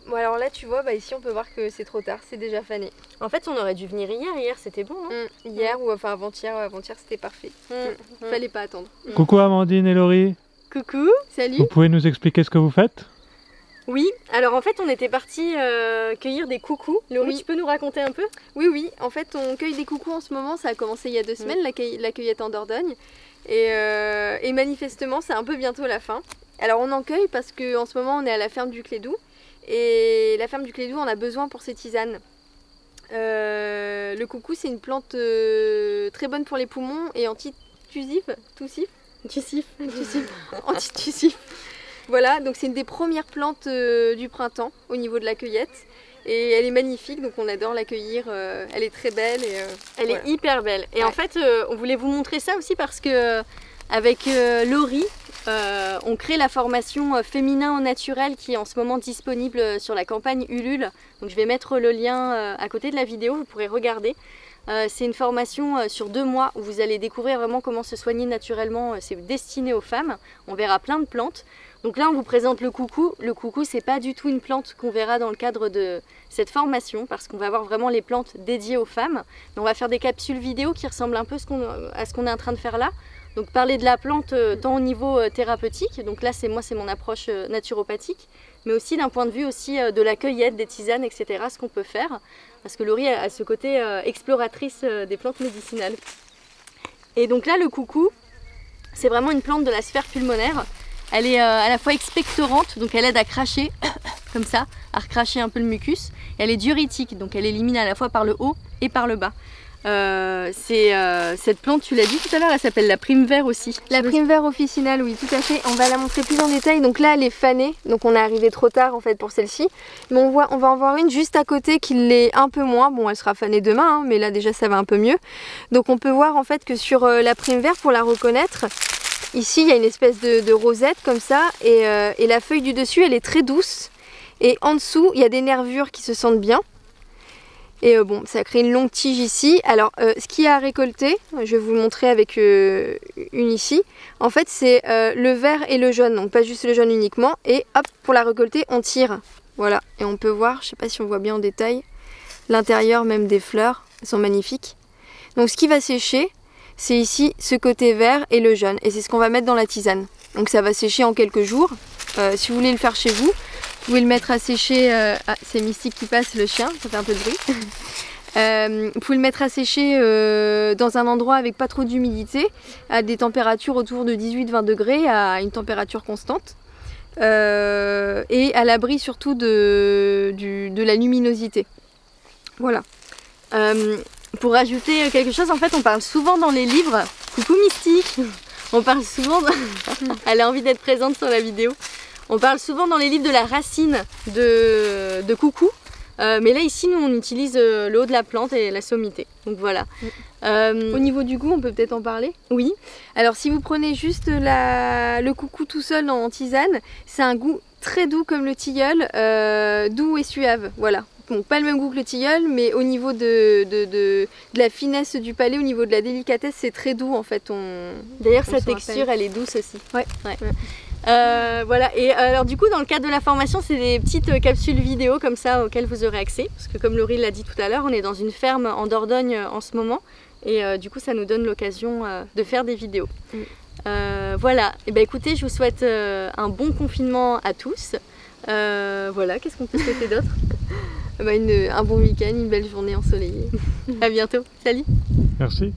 Bon alors là tu vois, ici on peut voir que c'est trop tard, c'est déjà fané. En fait on aurait dû venir hier c'était bon non? Hier ou enfin avant-hier c'était parfait. Fallait pas attendre. Coucou Amandine et Laurie. Coucou. Salut. Vous pouvez nous expliquer ce que vous faites? Oui, alors en fait on était partis cueillir des coucous. Laurie, tu peux nous raconter un peu? Oui, en fait on cueille des coucous en ce moment, ça a commencé il y a 2 semaines, la cueillette en Dordogne. Et manifestement c'est un peu bientôt la fin. Alors on en cueille parce qu'en ce moment on est à la ferme du Clédou. Et la ferme du Clédou on a besoin pour ses tisanes. Le coucou c'est une plante très bonne pour les poumons et antitussif. Antitussif. Voilà, donc c'est une des premières plantes du printemps au niveau de la cueillette. Et elle est magnifique, donc on adore l'accueillir. Elle est très belle. Elle est hyper belle. Et en fait, on voulait vous montrer ça aussi parce que avec Laurie, on crée la formation féminin au naturel qui est en ce moment disponible sur la campagne Ulule. Donc je vais mettre le lien à côté de la vidéo, vous pourrez regarder. C'est une formation sur 2 mois où vous allez découvrir vraiment comment se soigner naturellement. C'est destiné aux femmes. On verra plein de plantes. Donc là on vous présente le coucou. Le coucou c'est pas du tout une plante qu'on verra dans le cadre de cette formation parce qu'on va avoir vraiment les plantes dédiées aux femmes. Mais on va faire des capsules vidéo qui ressemblent un peu à ce qu'on est en train de faire là. Donc parler de la plante tant au niveau thérapeutique, donc là c'est mon approche naturopathique, mais aussi d'un point de vue aussi de la cueillette, des tisanes, etc. Ce qu'on peut faire, parce que Laurie a ce côté exploratrice des plantes médicinales. Et donc là le coucou, c'est vraiment une plante de la sphère pulmonaire. Elle est à la fois expectorante, donc elle aide à cracher, comme ça, à recracher un peu le mucus. Et elle est diurétique, donc elle élimine à la fois par le haut et par le bas. Cette plante, tu l'as dit tout à l'heure, elle s'appelle la Primevère aussi. La Primevère officinale, oui, tout à fait. On va la montrer plus en détail. Donc là, elle est fanée, donc on est arrivé trop tard en fait pour celle-ci. Mais on va en voir une juste à côté qui l'est un peu moins. Bon, elle sera fanée demain, mais là déjà ça va un peu mieux. Donc on peut voir en fait que sur la Primevère, pour la reconnaître, ici il y a une espèce de rosette comme ça, et la feuille du dessus, elle est très douce. Et en dessous, il y a des nervures qui se sentent bien. Et bon, ça crée une longue tige ici. Alors, ce qu'il y a à récolter, je vais vous le montrer avec une ici. En fait, c'est le vert et le jaune, donc pas juste le jaune uniquement. Et hop, pour la récolter, on tire. Voilà, et on peut voir, je sais pas si on voit bien en détail, l'intérieur même des fleurs, elles sont magnifiques. Donc ce qui va sécher, c'est ici ce côté vert et le jaune. Et c'est ce qu'on va mettre dans la tisane. Donc ça va sécher en quelques jours. Si vous voulez le faire chez vous, vous pouvez le mettre à sécher, c'est Mystique qui passe, le chien, ça fait un peu de bruit. Vous pouvez le mettre à sécher dans un endroit avec pas trop d'humidité, à des températures autour de 18-20 degrés, à une température constante. Et à l'abri surtout de la luminosité. Voilà. Pour rajouter quelque chose, en fait on parle souvent dans les livres, coucou Mystique, on parle souvent, elle a envie d'être présente sur la vidéo. On parle souvent dans les livres de la racine de coucou, mais là ici nous on utilise le haut de la plante et la sommité, donc voilà. Au niveau du goût on peut peut-être en parler? Oui. Alors si vous prenez juste le coucou tout seul en tisane, c'est un goût très doux comme le tilleul, doux et suave, voilà. Bon, pas le même goût que le tilleul, mais au niveau de la finesse du palais, au niveau de la délicatesse, c'est très doux en fait. D'ailleurs sa texture elle est douce aussi. Ouais. Voilà, et alors du coup dans le cadre de la formation c'est des petites capsules vidéo comme ça auxquelles vous aurez accès, parce que comme Laurie l'a dit tout à l'heure, on est dans une ferme en Dordogne en ce moment, et du coup ça nous donne l'occasion de faire des vidéos. Voilà, et ben écoutez, je vous souhaite un bon confinement à tous. Voilà, qu'est-ce qu'on peut souhaiter d'autre? Un bon week-end, une belle journée ensoleillée. À bientôt, salut. Merci.